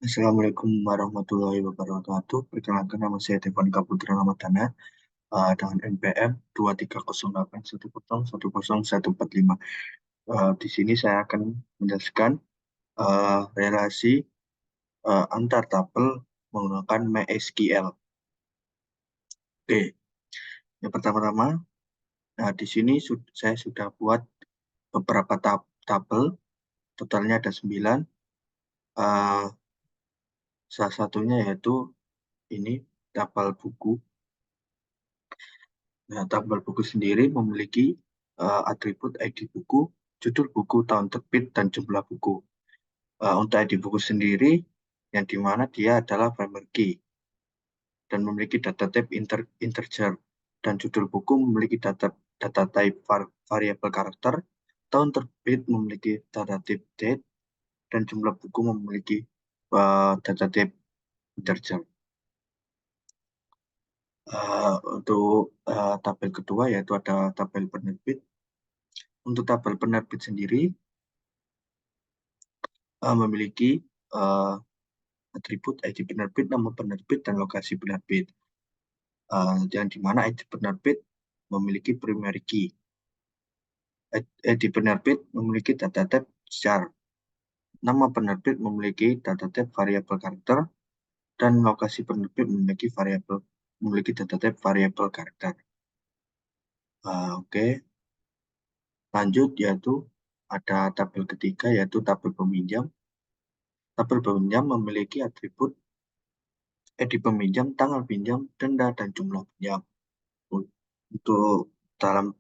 Assalamualaikum warahmatullahi wabarakatuh. Perkenalkan nama saya Devan Kaputra Ramadana dengan NPM 23081010145. Di sini saya akan menjelaskan relasi antar tabel menggunakan MySQL. Oke, yang pertama-tama, di sini saya sudah buat beberapa tabel, totalnya ada 9. Eh, Salah satunya yaitu ini tabel buku. Nah, tabel buku sendiri memiliki atribut ID buku, judul buku, tahun terbit, dan jumlah buku. Untuk ID buku sendiri, yang dimana dia adalah primary key dan memiliki data type integer, dan judul buku memiliki data type variable karakter, tahun terbit memiliki data type date, dan jumlah buku memiliki data type integer. Untuk tabel kedua yaitu ada tabel penerbit. Untuk tabel penerbit sendiri memiliki uh, atribut ID penerbit, nama penerbit, dan lokasi penerbit. Yang dimana ID penerbit memiliki primary key. ID penerbit memiliki data type char. Nama penerbit memiliki data type variable karakter, dan lokasi penerbit memiliki data type variable karakter. Oke. Lanjut yaitu ada tabel ketiga yaitu tabel peminjam. Tabel peminjam memiliki atribut ID peminjam, tanggal pinjam, denda, dan jumlah pinjam. Untuk dalam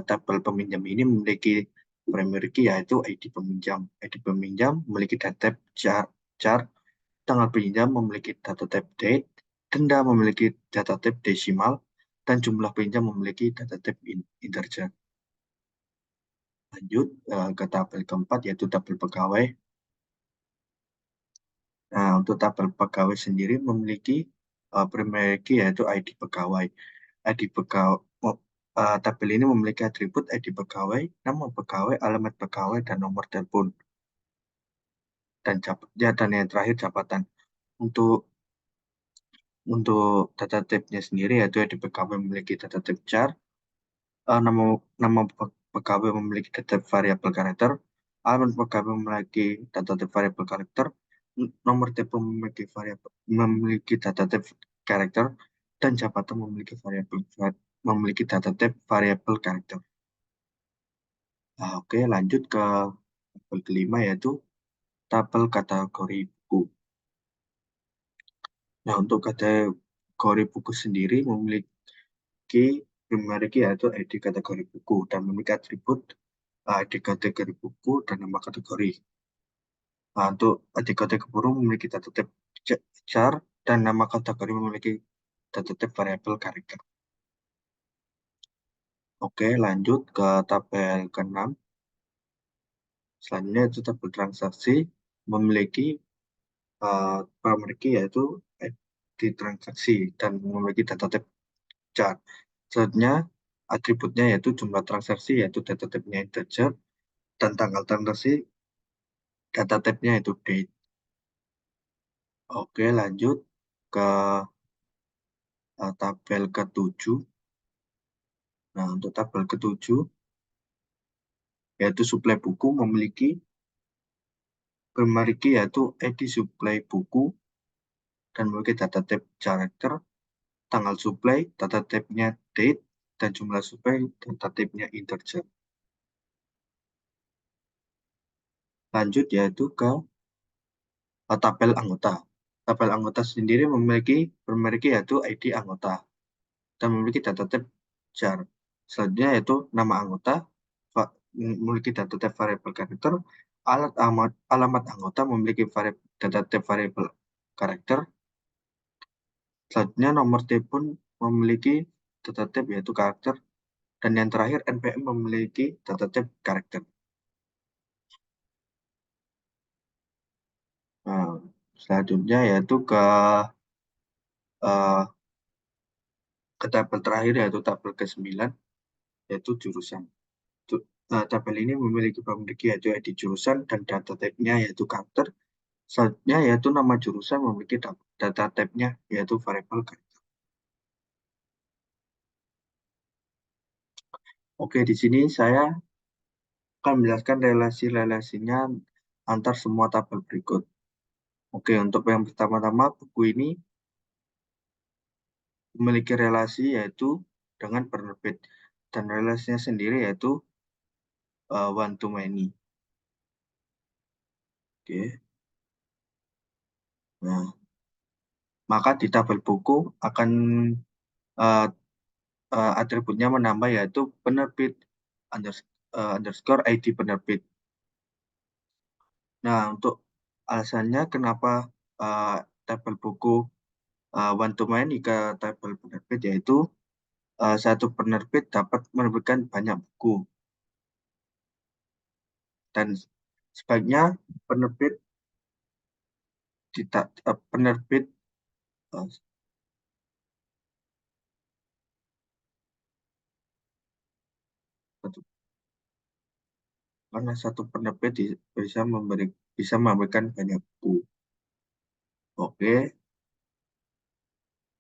tabel peminjam ini memiliki primary key yaitu ID peminjam. ID peminjam memiliki data type char, tanggal pinjam memiliki data type date, denda memiliki data type desimal, dan jumlah pinjam memiliki data type integer. Lanjut ke tabel keempat yaitu tabel pegawai. Nah, untuk tabel pegawai sendiri memiliki primary key yaitu ID pegawai. ID pegawai tabel ini memiliki atribut ID pegawai, nama pegawai, alamat pegawai, dan nomor telepon. Dan yang terakhir jabatan. Untuk data type-nya sendiri yaitu ID pegawai memiliki data type char, nama pegawai memiliki data type variable karakter, alamat pegawai memiliki data type variable karakter, nomor telepon memiliki data type karakter, dan jabatan memiliki data type variable karakter. Oke, lanjut ke tabel kelima yaitu tabel kategori buku. Nah, untuk kategori buku sendiri memiliki yaitu ID kategori buku dan memiliki atribut ID kategori buku dan nama kategori. Nah, untuk ID kategori buku memiliki data type char dan nama kategori memiliki data type variable karakter. Oke, lanjut ke tabel ke-6. Selanjutnya itu tabel transaksi memiliki primary key yaitu ID transaksi dan memiliki data type char. Selanjutnya atributnya yaitu jumlah transaksi yaitu data type-nya integer, dan tanggal transaksi data type-nya yaitu date. Oke, lanjut ke tabel ke-7. Nah, untuk tabel ke-7 yaitu suplai buku memiliki primary key yaitu ID suplai buku dan memiliki data type character, tanggal suplai, data type-nya date, dan jumlah suplai data type-nya integer. Lanjut yaitu ke tabel anggota. Tabel anggota sendiri memiliki primary key yaitu ID anggota dan memiliki data type char. Selanjutnya yaitu nama anggota, memiliki data type variable karakter, alamat anggota memiliki data type variable karakter. Selanjutnya nomor telepon memiliki data type yaitu karakter, dan yang terakhir NPM memiliki data type karakter. Nah, selanjutnya yaitu uh, ke tabel terakhir yaitu tabel ke-9 yaitu jurusan. Tabel ini memiliki yaitu ID jurusan dan data type-nya yaitu karakter, Selanjutnya yaitu nama jurusan memiliki data type-nya yaitu variable character. Oke, di sini saya akan menjelaskan relasi-relasinya antar semua tabel berikut. Oke, untuk yang pertama-tama buku ini memiliki relasi yaitu dengan penerbit dan relasinya sendiri yaitu one to many. Oke. Nah, maka di tabel buku akan uh, atributnya menambah yaitu penerbit underscore ID penerbit. Nah, untuk alasannya kenapa uh, tabel buku one to many ke tabel penerbit yaitu satu penerbit dapat menerbitkan banyak buku dan sebaiknya penerbit penerbit uh, karena satu penerbit bisa memberikan banyak buku. Oke,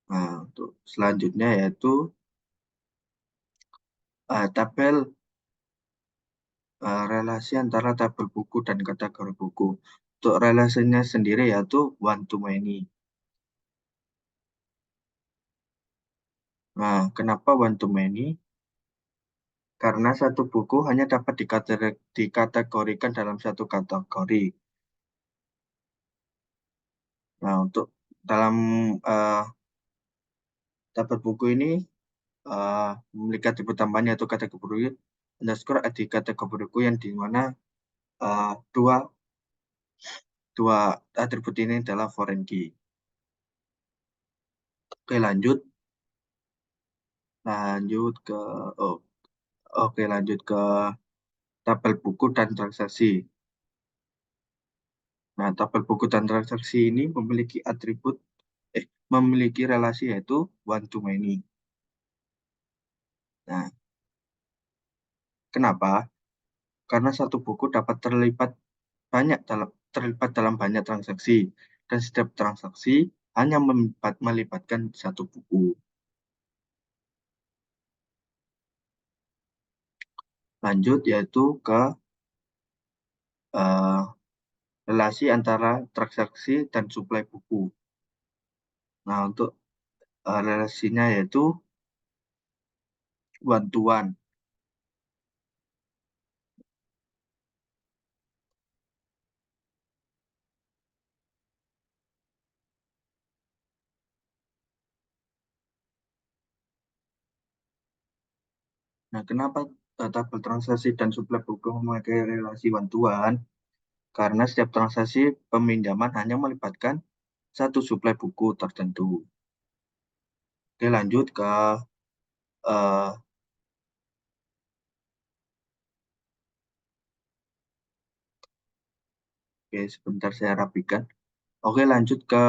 nah untuk selanjutnya yaitu tabel relasi antara tabel buku dan kategori buku. Untuk relasinya sendiri yaitu one to many. Nah, kenapa one to many? Karena satu buku hanya dapat dikategorikan dalam satu kategori. Nah, untuk dalam uh, tabel buku ini memiliki atribut tambahan yaitu kategori underscore di kategori buku yang dimana dua dua atribut ini adalah foreign key. Oke, lanjut ke oh, oke lanjut ke tabel buku dan transaksi. Nah, tabel buku dan transaksi ini memiliki relasi yaitu one to many. Nah, kenapa? Karena satu buku dapat terlibat dalam banyak transaksi dan setiap transaksi hanya melibatkan satu buku. Lanjut yaitu ke eh, relasi antara transaksi dan suplai buku. Nah, untuk relasinya yaitu one to one. Nah, kenapa tabel transaksi dan suplai buku memakai relasi one to one? Karena setiap transaksi peminjaman hanya melibatkan satu suplai buku tertentu. Oke, lanjut ke eh, oke, sebentar saya rapikan. Oke, lanjut ke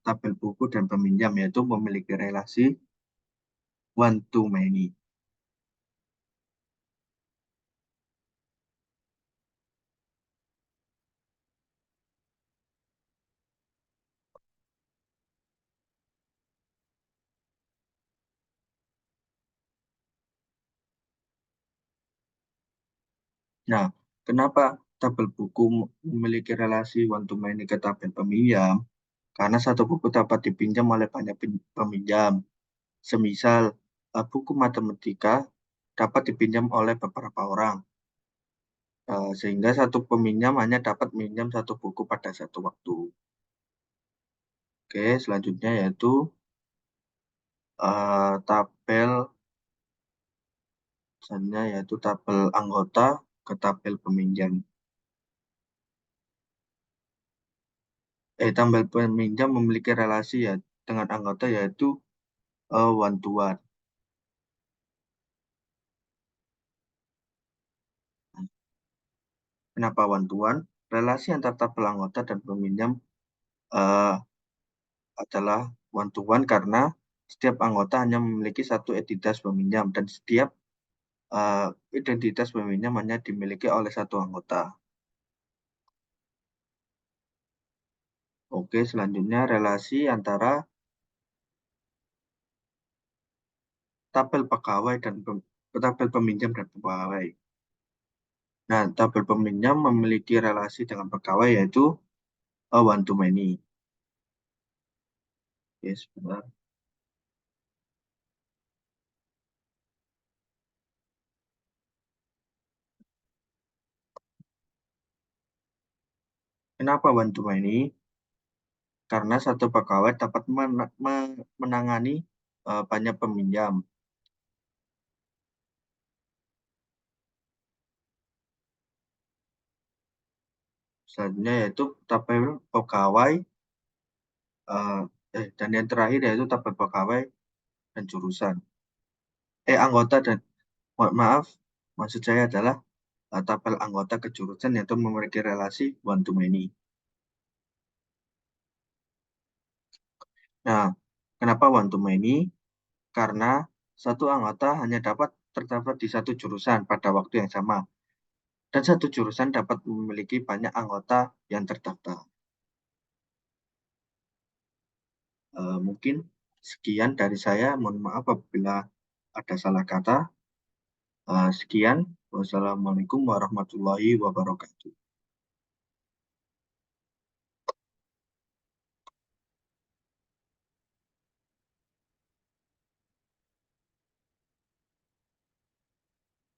tabel buku dan peminjam yaitu memiliki relasi one to many. Nah, kenapa tabel buku memiliki relasi one to many ke tabel peminjam? Karena satu buku dapat dipinjam oleh banyak peminjam. Semisal buku matematika dapat dipinjam oleh beberapa orang. Sehingga satu peminjam hanya dapat minjam satu buku pada satu waktu. Oke, selanjutnya yaitu tabel misalnya yaitu tabel anggota ke tabel peminjam. Tabel peminjam memiliki relasi ya dengan anggota yaitu one to one. Kenapa one to one? Relasi antar tabel anggota dan peminjam eh, adalah one to one karena setiap anggota hanya memiliki satu identitas peminjam dan setiap eh, identitas peminjam hanya dimiliki oleh satu anggota. Oke, selanjutnya relasi antara tabel pegawai dan tabel peminjam dan pegawai. Nah, tabel peminjam memiliki relasi dengan pegawai yaitu one to many. Oke, sebentar. Kenapa one to many? Karena satu pegawai dapat menangani banyak peminjam. Selanjutnya yaitu tabel pegawai dan yang terakhir yaitu tabel pegawai dan jurusan. Anggota dan maaf, maksud saya adalah tabel anggota ke jurusan yaitu memiliki relasi one to many. Nah, kenapa one to many? Karena satu anggota hanya dapat terdapat di satu jurusan pada waktu yang sama. Dan satu jurusan dapat memiliki banyak anggota yang terdaftar. Mungkin sekian dari saya. Mohon maaf apabila ada salah kata. Sekian. Wassalamualaikum warahmatullahi wabarakatuh.